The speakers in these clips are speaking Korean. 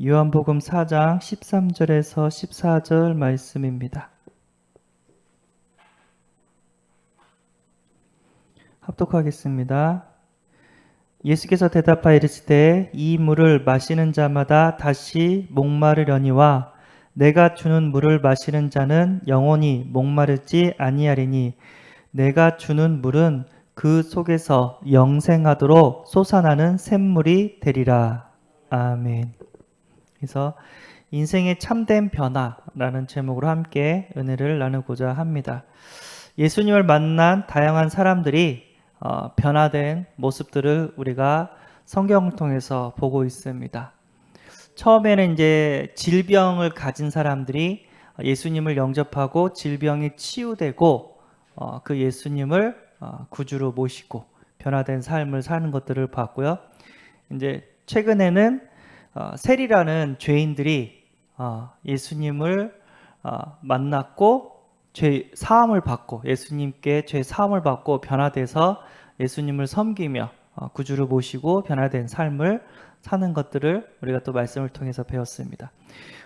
요한복음 4장 13절에서 14절 말씀입니다. 합독하겠습니다. 예수께서 대답하여 이르시되 이 물을 마시는 자마다 다시 목마르려니와 내가 주는 물을 마시는 자는 영원히 목마르지 아니하리니 내가 주는 물은 그 속에서 영생하도록 솟아나는 샘물이 되리라. 아멘. 그래서 인생의 참된 변화라는 제목으로 함께 은혜를 나누고자 합니다. 예수님을 만난 다양한 사람들이 변화된 모습들을 우리가 성경을 통해서 보고 있습니다. 처음에는 이제 질병을 가진 사람들이 예수님을 영접하고 질병이 치유되고 그 예수님을 구주로 모시고 변화된 삶을 사는 것들을 봤고요. 이제 최근에는 세리라는 죄인들이 예수님을 만났고 죄 사함을 받고 예수님께 죄 사함을 받고 변화돼서 예수님을 섬기며 구주를 모시고 변화된 삶을 사는 것들을 우리가 또 말씀을 통해서 배웠습니다.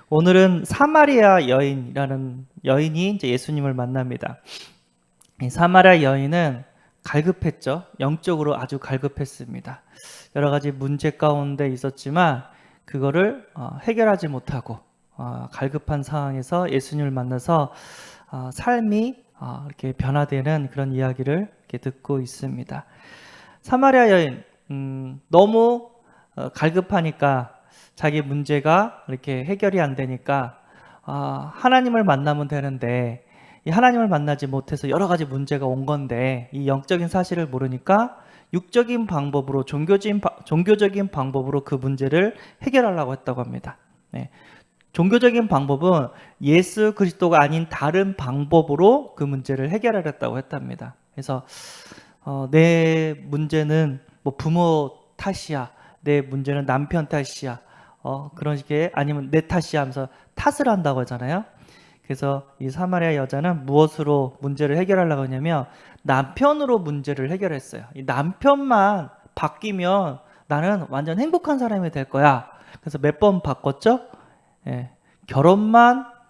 오늘은 사마리아 여인이라는 여인이 이제 예수님을 만납니다. 이 사마리아 여인은 갈급했죠. 영적으로 아주 갈급했습니다. 여러 가지 문제 가운데 있었지만 그거를 해결하지 못하고 갈급한 상황에서 예수님을 만나서 삶이 이렇게 변화되는 그런 이야기를 이렇게 듣고 있습니다. 사마리아 여인 너무 갈급하니까 자기 문제가 이렇게 해결이 안 되니까 하나님을 만나면 되는데 이 하나님을 만나지 못해서 여러 가지 문제가 온 건데 이 영적인 사실을 모르니까 육적인 방법으로 종교적인 방법으로 그 문제를 해결하려고 했다고 합니다. 네. 종교적인 방법은 예수 그리스도가 아닌 다른 방법으로 그 문제를 해결하렸다고 했답니다. 그래서 내 문제는 뭐 부모 탓이야, 내 문제는 남편 탓이야, 그런 식의 아니면 내 탓이야 하면서 탓을 한다고 하잖아요. 그래서 이 사마리아 여자는 무엇으로 문제를 해결하려고 하냐면 남편으로 문제를 해결했어요. 이 남편만 바뀌면 나는 완전 행복한 사람이 될 거야. 그래서 몇 번 바꿨죠? 예,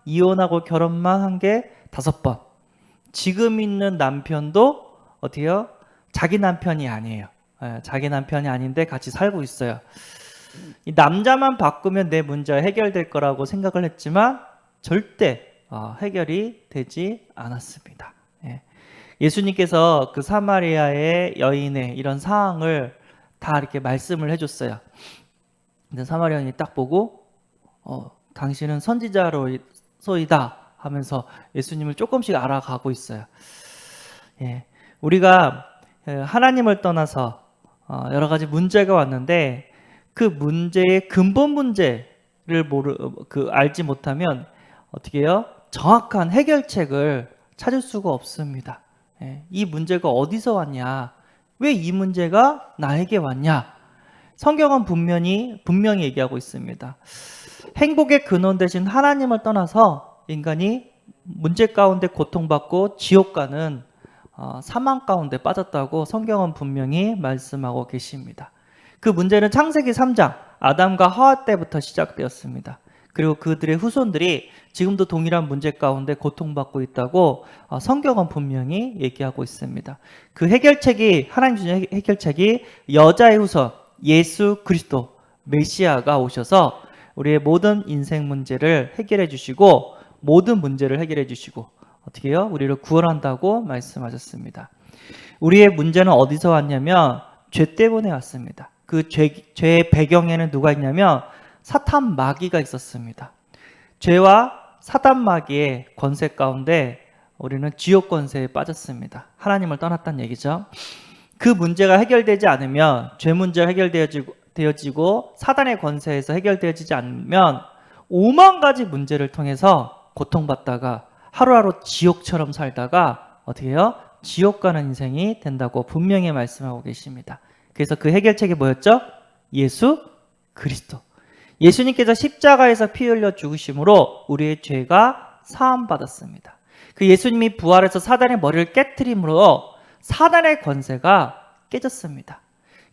이혼하고 결혼만 한 게 5번. 지금 있는 남편도 어때요? 자기 남편이 아니에요. 예, 자기 남편이 아닌데 같이 살고 있어요. 이 남자만 바꾸면 내 문제가 해결될 거라고 생각을 했지만 절대 해결이 되지 않았습니다. 예. 예수님께서 그 사마리아의 여인의 이런 상황을 다 이렇게 말씀을 해줬어요. 근데 사마리아 여인이 딱 보고 당신은 선지자로소이다 하면서 예수님을 조금씩 알아가고 있어요. 예. 우리가 하나님을 떠나서 여러 가지 문제가 왔는데 그 문제의 근본 문제를 알지 못하면 어떻게 해요? 정확한 해결책을 찾을 수가 없습니다. 이 문제가 어디서 왔냐? 왜 이 문제가 나에게 왔냐? 성경은 분명히 얘기하고 있습니다. 행복의 근원 대신 하나님을 떠나서 인간이 문제 가운데 고통받고 지옥 가는 사망 가운데 빠졌다고 성경은 분명히 말씀하고 계십니다. 그 문제는 창세기 3장 아담과 하와 때부터 시작되었습니다. 그리고 그들의 후손들이 지금도 동일한 문제 가운데 고통받고 있다고 성경은 분명히 얘기하고 있습니다. 그 해결책이 하나님 주신 해결책이 여자의 후손 예수 그리스도 메시아가 오셔서 우리의 모든 인생 문제를 해결해 주시고 모든 문제를 해결해 주시고 어떻게 해요? 우리를 구원한다고 말씀하셨습니다. 우리의 문제는 어디서 왔냐면 죄 때문에 왔습니다. 그 죄의 배경에는 누가 있냐면 사탄 마귀가 있었습니다. 죄와 사탄 마귀의 권세 가운데 우리는 지옥 권세에 빠졌습니다. 하나님을 떠났다는 얘기죠. 그 문제가 해결되지 않으면 죄 문제가 해결되어지고 사단의 권세에서 해결되어지지 않으면 5만 가지 문제를 통해서 고통받다가 하루하루 지옥처럼 살다가 어떻게 해요? 지옥 가는 인생이 된다고 분명히 말씀하고 계십니다. 그래서 그 해결책이 뭐였죠? 예수 그리스도. 예수님께서 십자가에서 피 흘려 죽으심으로 우리의 죄가 사함받았습니다. 그 예수님이 부활해서 사단의 머리를 깨트림으로 사단의 권세가 깨졌습니다.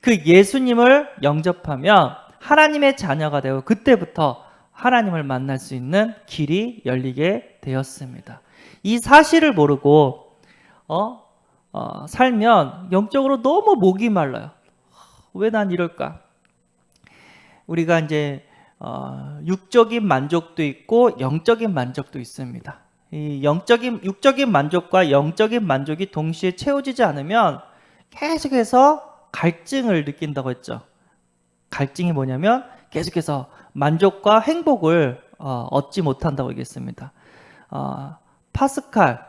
그 예수님을 영접하면 하나님의 자녀가 되고 그때부터 하나님을 만날 수 있는 길이 열리게 되었습니다. 이 사실을 모르고 살면 영적으로 너무 목이 말라요. 왜 난 이럴까? 우리가 이제 육적인 만족도 있고 영적인 만족도 있습니다. 이 육적인 만족과 영적인 만족이 동시에 채워지지 않으면 계속해서 갈증을 느낀다고 했죠. 갈증이 뭐냐면 계속해서 만족과 행복을 얻지 못한다고 얘기했습니다. 파스칼,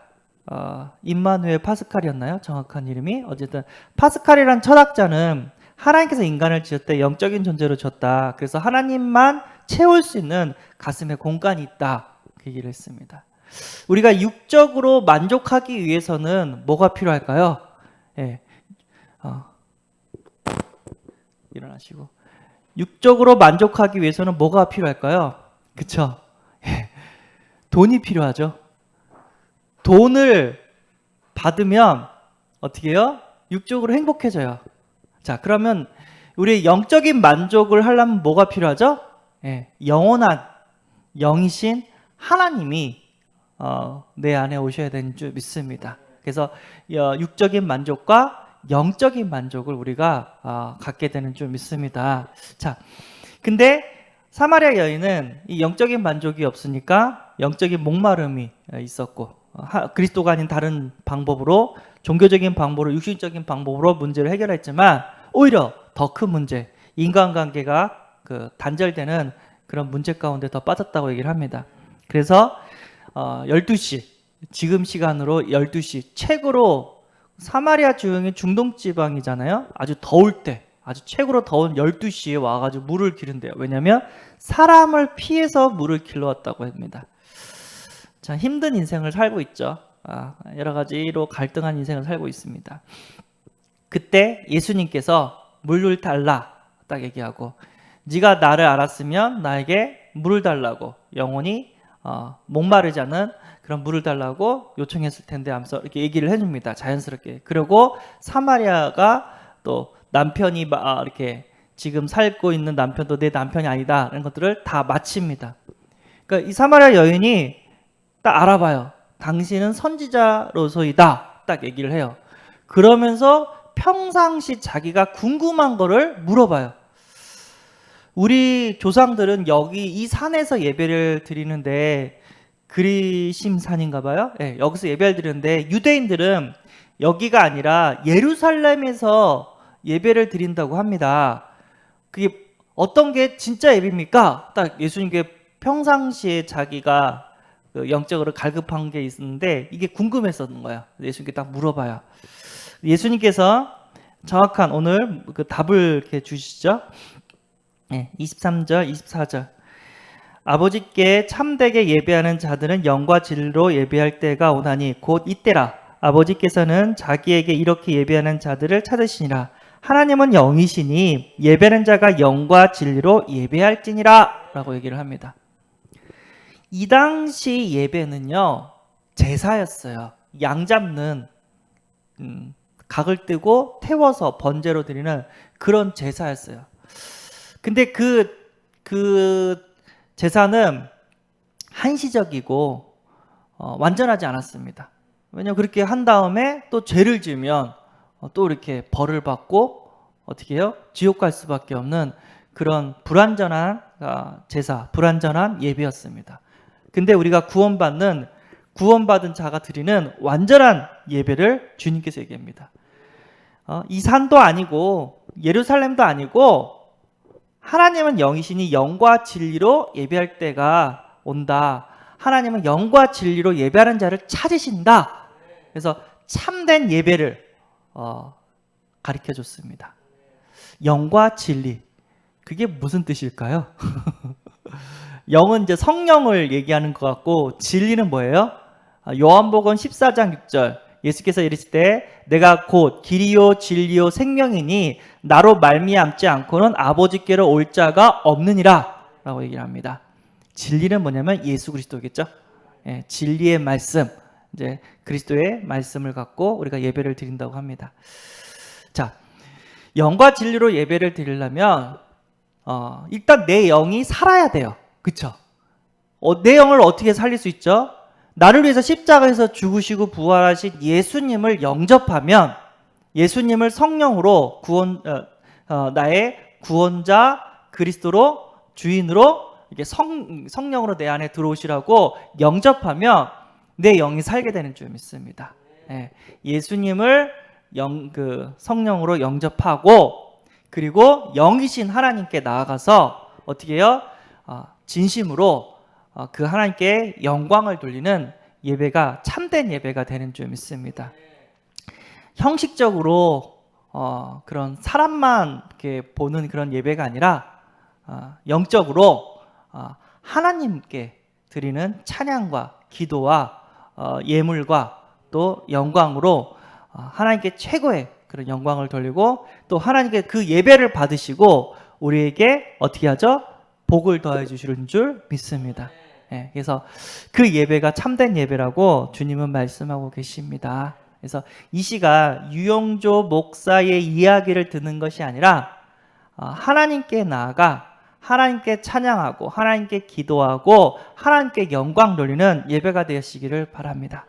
임마누엘 파스칼이었나요? 정확한 이름이? 어쨌든 파스칼이란 철학자는 하나님께서 인간을 지었대 영적인 존재로 지었다. 그래서 하나님만 채울 수 있는 가슴에 공간이 있다. 그 얘기를 했습니다. 우리가 육적으로 만족하기 위해서는 뭐가 필요할까요? 예. 일어나시고. 육적으로 만족하기 위해서는 뭐가 필요할까요? 그쵸? 예. 돈이 필요하죠. 돈을 받으면 어떻게 해요? 육적으로 행복해져요. 자, 그러면 우리 영적인 만족을 하려면 뭐가 필요하죠? 예, 영원한 영이신 하나님이 내 안에 오셔야 되는 줄 믿습니다. 그래서 육적인 만족과 영적인 만족을 우리가 갖게 되는 줄 믿습니다. 자, 근데 사마리아 여인은 이 영적인 만족이 없으니까 영적인 목마름이 있었고 그리스도가 아닌 다른 방법으로 종교적인 방법으로 육신적인 방법으로 문제를 해결했지만 오히려 더 큰 문제, 인간관계가 단절되는 그런 문제 가운데 더 빠졌다고 얘기를 합니다. 그래서 12시, 지금 시간으로 12시 최고로 사마리아 지역이 중동 지방이잖아요. 아주 더울 때, 아주 최고로 더운 12시에 와가지고 물을 기른대요. 왜냐하면 사람을 피해서 물을 길러왔다고 합니다. 자, 힘든 인생을 살고 있죠. 여러 가지로 갈등한 인생을 살고 있습니다. 그때 예수님께서 물을 달라 딱 얘기하고 네가 나를 알았으면 나에게 물을 달라고 영원히 목마르지 않은 그런 물을 달라고 요청했을 텐데 하면서 이렇게 얘기를 해줍니다. 자연스럽게. 그리고 사마리아가 또 남편이 이렇게 지금 살고 있는 남편도 내 남편이 아니다 이런 것들을 다 마칩니다. 그러니까 이 사마리아 여인이 딱 알아봐요. 당신은 선지자로서이다 딱 얘기를 해요. 그러면서 평상시 자기가 궁금한 거를 물어봐요. 우리 조상들은 여기 이 산에서 예배를 드리는데 그리심산인가 봐요. 네, 여기서 예배를 드리는데 유대인들은 여기가 아니라 예루살렘에서 예배를 드린다고 합니다. 그게 어떤 게 진짜 예배입니까? 딱 예수님께 평상시에 자기가 영적으로 갈급한 게 있었는데 이게 궁금했었던 거예요. 예수님께 딱 물어봐요. 예수님께서 정확한 오늘 그 답을 이렇게 주시죠. 23절, 24절. 아버지께 참되게 예배하는 자들은 영과 진리로 예배할 때가 오나니 곧 이때라. 아버지께서는 자기에게 이렇게 예배하는 자들을 찾으시니라. 하나님은 영이시니 예배하는 자가 영과 진리로 예배할지니라 라고 얘기를 합니다. 이 당시 예배는요 제사였어요. 양 잡는 각을 뜨고 태워서 번제로 드리는 그런 제사였어요. 근데 그 제사는 한시적이고 완전하지 않았습니다. 왜냐하면 그렇게 한 다음에 또 죄를 지으면 또 이렇게 벌을 받고 어떻게 해요? 지옥 갈 수밖에 없는 그런 불완전한 제사, 불완전한 예배였습니다. 근데 우리가 구원받은 자가 드리는 완전한 예배를 주님께서 얘기합니다. 이 산도 아니고 예루살렘도 아니고 하나님은 영이시니 영과 진리로 예배할 때가 온다. 하나님은 영과 진리로 예배하는 자를 찾으신다. 그래서 참된 예배를 가르쳐줬습니다. 영과 진리. 그게 무슨 뜻일까요? 영은 이제 성령을 얘기하는 것 같고 진리는 뭐예요? 요한복음 14장 6절 예수께서 이르시되 내가 곧 길이요 진리요 생명이니 나로 말미암지 않고는 아버지께로 올 자가 없느니라 라고 얘기를 합니다. 진리는 뭐냐면 예수 그리스도겠죠. 진리의 말씀, 이제 그리스도의 말씀을 갖고 우리가 예배를 드린다고 합니다. 자, 영과 진리로 예배를 드리려면 일단 내 영이 살아야 돼요. 그쵸? 내 영을 어떻게 살릴 수 있죠? 나를 위해서 십자가에서 죽으시고 부활하신 예수님을 영접하면, 예수님을 성령으로 나의 구원자 그리스도로 주인으로 이렇게 성령으로 내 안에 들어오시라고 영접하면 내 영이 살게 되는 줄 믿습니다. 예수님을 성령으로 영접하고, 그리고 영이신 하나님께 나아가서 어떻게 해요? 진심으로 그 하나님께 영광을 돌리는 예배가 참된 예배가 되는 줄 믿습니다. 형식적으로 그런 사람만 이렇게 보는 그런 예배가 아니라 영적으로 하나님께 드리는 찬양과 기도와 예물과 또 영광으로 하나님께 최고의 그런 영광을 돌리고, 또 하나님께 그 예배를 받으시고 우리에게 어떻게 하죠? 복을 더해 주시는 줄 믿습니다. 그래서 그 예배가 참된 예배라고 주님은 말씀하고 계십니다. 그래서 이 시간 유영조 목사의 이야기를 듣는 것이 아니라 하나님께 나아가 하나님께 찬양하고 하나님께 기도하고 하나님께 영광 돌리는 예배가 되시기를 바랍니다.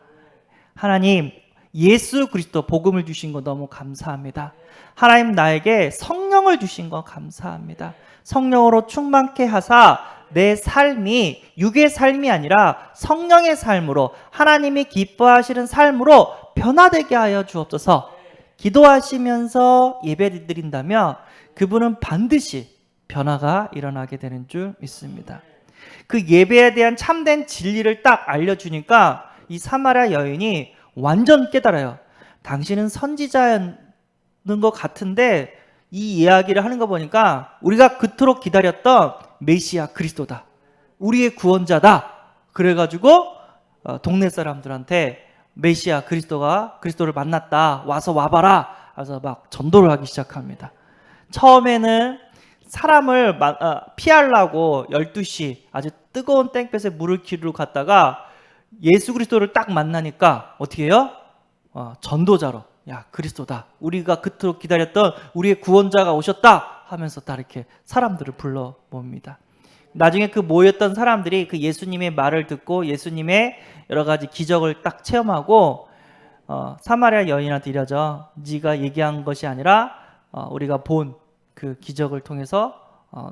하나님, 예수 그리스도 복음을 주신 거 너무 감사합니다. 하나님, 나에게 성령을 주신 거 감사합니다. 성령으로 충만케 하사 내 삶이 육의 삶이 아니라 성령의 삶으로, 하나님이 기뻐하시는 삶으로 변화되게 하여 주옵소서. 기도하시면서 예배를 드린다면 그분은 반드시 변화가 일어나게 되는 줄 믿습니다. 그 예배에 대한 참된 진리를 딱 알려주니까 이 사마리아 여인이 완전 깨달아요. 당신은 선지자였는 것 같은데 이 이야기를 하는 거 보니까 우리가 그토록 기다렸던 메시아 그리스도다, 우리의 구원자다. 그래가지고 동네 사람들한테 메시아 그리스도를 만났다, 와서 와봐라. 그래서 막 전도를 하기 시작합니다. 처음에는 사람을 피하려고 12시 아주 뜨거운 땡볕에 물을 기르러 갔다가 예수 그리스도를 딱 만나니까 어떻게 해요? 전도자로, 야, 그리스도다, 우리가 그토록 기다렸던 우리의 구원자가 오셨다 하면서 다 이렇게 사람들을 불러 모읍니다. 나중에 그 모였던 사람들이 그 예수님의 말을 듣고 예수님의 여러 가지 기적을 딱 체험하고 사마리아 여인한테 이러죠. 네가 얘기한 것이 아니라 우리가 본 그 기적을 통해서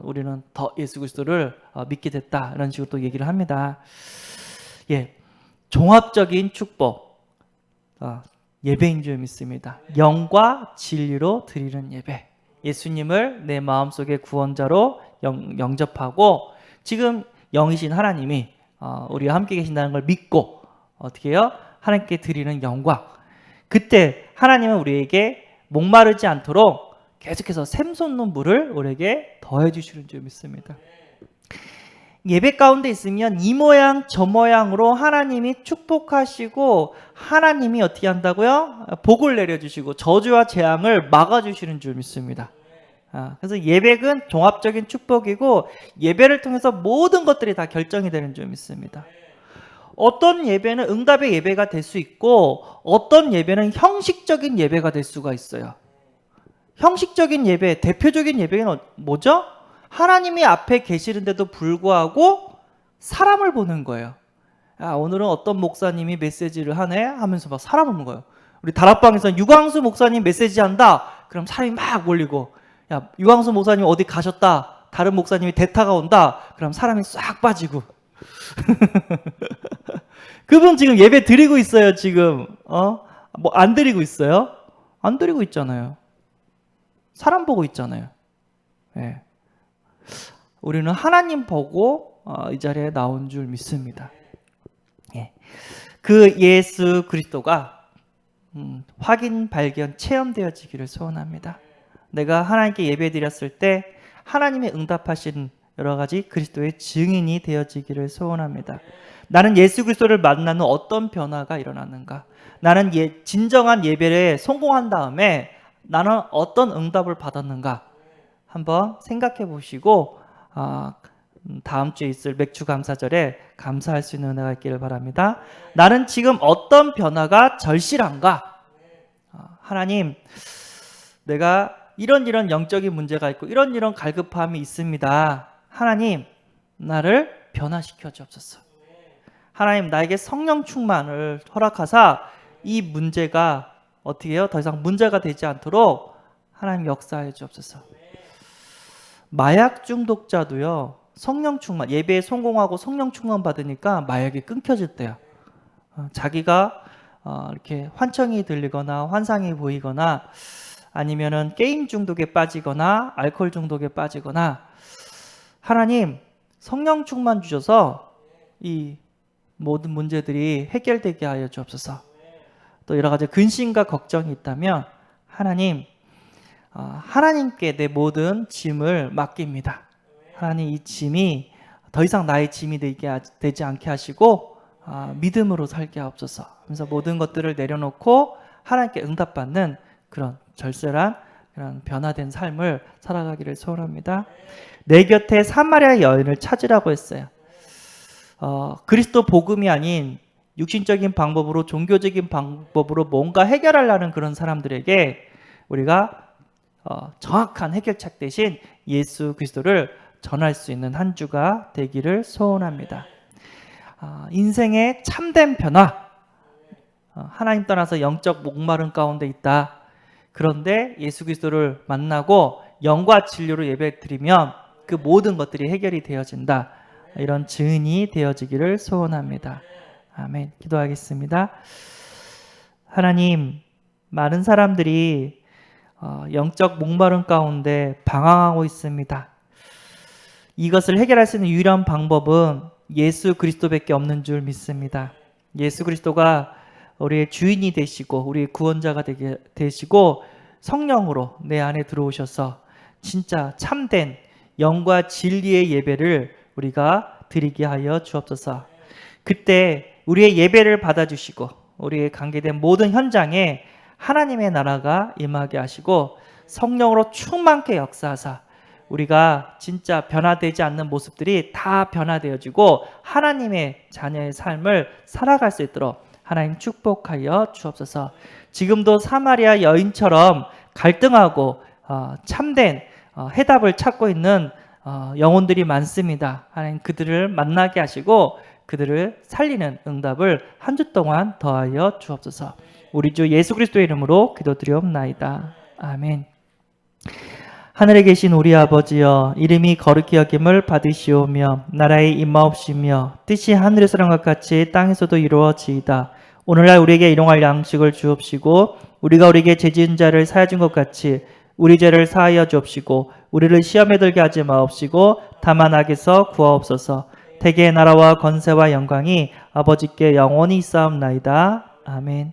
우리는 더 예수 그리스도를 믿게 됐다, 이런 식으로 또 얘기를 합니다. 종합적인 축복, 예배인 줄 믿습니다. 영과 진리로 드리는 예배, 예수님을 내 마음속에 구원자로 영접하고 지금 영이신 하나님이 우리와 함께 계신다는 걸 믿고 어떻게 해요? 하나님께 드리는 영광. 그때 하나님은 우리에게 목마르지 않도록 계속해서 샘솟는 물을 우리에게 더해 주시는 줄 믿습니다. 예배 가운데 있으면 이 모양 저 모양으로 하나님이 축복하시고 하나님이 어떻게 한다고요? 복을 내려주시고 저주와 재앙을 막아주시는 줄 믿습니다. 그래서 예배는 종합적인 축복이고 예배를 통해서 모든 것들이 다 결정이 되는 줄 믿습니다. 어떤 예배는 응답의 예배가 될 수 있고 어떤 예배는 형식적인 예배가 될 수가 있어요. 형식적인 예배, 대표적인 예배는 뭐죠? 하나님이 앞에 계시는데도 불구하고 사람을 보는 거예요. 오늘은 어떤 목사님이 메시지를 하네 하면서 막 사람을 보는 거예요. 우리 다락방에서 유광수 목사님 메시지 한다, 그럼 사람이 막 몰리고, 야, 유광수 목사님 어디 가셨다, 다른 목사님이 대타가 온다, 그럼 사람이 싹 빠지고. 그분 지금 예배 드리고 있어요. 지금 뭐 안 드리고 있어요? 안 드리고 있잖아요. 사람 보고 있잖아요. 우리는 하나님 보고 이 자리에 나온 줄 믿습니다. 그 예수 그리스도가 확인, 발견, 체험되어지기를 소원합니다. 내가 하나님께 예배드렸을 때 하나님의 응답하신 여러 가지 그리스도의 증인이 되어지기를 소원합니다. 나는 예수 그리스도를 만난 후 어떤 변화가 일어났는가? 나는 진정한 예배에 성공한 다음에 나는 어떤 응답을 받았는가? 한번 생각해 보시고 다음 주에 있을 맥주 감사절에 감사할 수 있는 은혜가 있기를 바랍니다. 나는 지금 어떤 변화가 절실한가? 하나님, 내가 이런 영적인 문제가 있고 이런 갈급함이 있습니다. 하나님, 나를 변화시켜 주옵소서. 하나님 나에게 성령 충만을 허락하사 이 문제가 어떻게 해요? 더 이상 문제가 되지 않도록 하나님 역사해 주옵소서. 마약 중독자도요, 성령 충만, 예배에 성공하고 성령 충만 받으니까 마약이 끊겨질 때요. 자기가 이렇게 환청이 들리거나 환상이 보이거나 아니면은 게임 중독에 빠지거나 알코올 중독에 빠지거나, 하나님 성령 충만 주셔서 이 모든 문제들이 해결되게 하여 주옵소서. 또 여러 가지 근심과 걱정이 있다면 하나님, 하나님께 내 모든 짐을 맡깁니다. 하나님 이 짐이 더 이상 나의 짐이 되지 않게 하시고 믿음으로 살게 하옵소서. 그래서 모든 것들을 내려놓고 하나님께 응답받는 그런 절실한 그런 변화된 삶을 살아가기를 소원합니다. 내 곁에 사마리아 여인을 찾으라고 했어요. 그리스도 복음이 아닌 육신적인 방법으로, 종교적인 방법으로 뭔가 해결하려는 그런 사람들에게 우리가 정확한 해결책 대신 예수 그리스도를 전할 수 있는 한 주가 되기를 소원합니다. 인생의 참된 변화, 하나님 떠나서 영적 목마름 가운데 있다. 그런데 예수 그리스도를 만나고 영과 진리로 예배드리면 그 모든 것들이 해결이 되어진다. 이런 증인이 되어지기를 소원합니다. 아멘. 기도하겠습니다. 하나님, 많은 사람들이 영적 목마름 가운데 방황하고 있습니다. 이것을 해결할 수 있는 유일한 방법은 예수 그리스도밖에 없는 줄 믿습니다. 예수 그리스도가 우리의 주인이 되시고 우리의 구원자가 되시고 성령으로 내 안에 들어오셔서 진짜 참된 영과 진리의 예배를 우리가 드리게 하여 주옵소서. 그때 우리의 예배를 받아주시고 우리의 관계된 모든 현장에 하나님의 나라가 임하게 하시고 성령으로 충만케 역사하사 우리가 진짜 변화되지 않는 모습들이 다 변화되어지고 하나님의 자녀의 삶을 살아갈 수 있도록 하나님 축복하여 주옵소서. 지금도 사마리아 여인처럼 갈등하고 참된 해답을 찾고 있는 영혼들이 많습니다. 하나님 그들을 만나게 하시고 그들을 살리는 응답을 한 주 동안 더하여 주옵소서. 우리 주 예수 그리스도의 이름으로 기도드리옵나이다. 아멘. 하늘에 계신 우리 아버지여, 이름이 거룩히 여김을 받으시오며 나라의 임하옵시며 뜻이 하늘에서랑 같이 땅에서도 이루어지이다. 오늘날 우리에게 일용할 양식을 주옵시고 우리가 우리에게 죄 지은 자를 사하여 것 같이 우리 죄를 사하여 주옵시고 우리를 시험에 들게 하지 마옵시고 다만 악에서 구하옵소서. 대개의 나라와 권세와 영광이 아버지께 영원히 있사옵나이다. 아멘.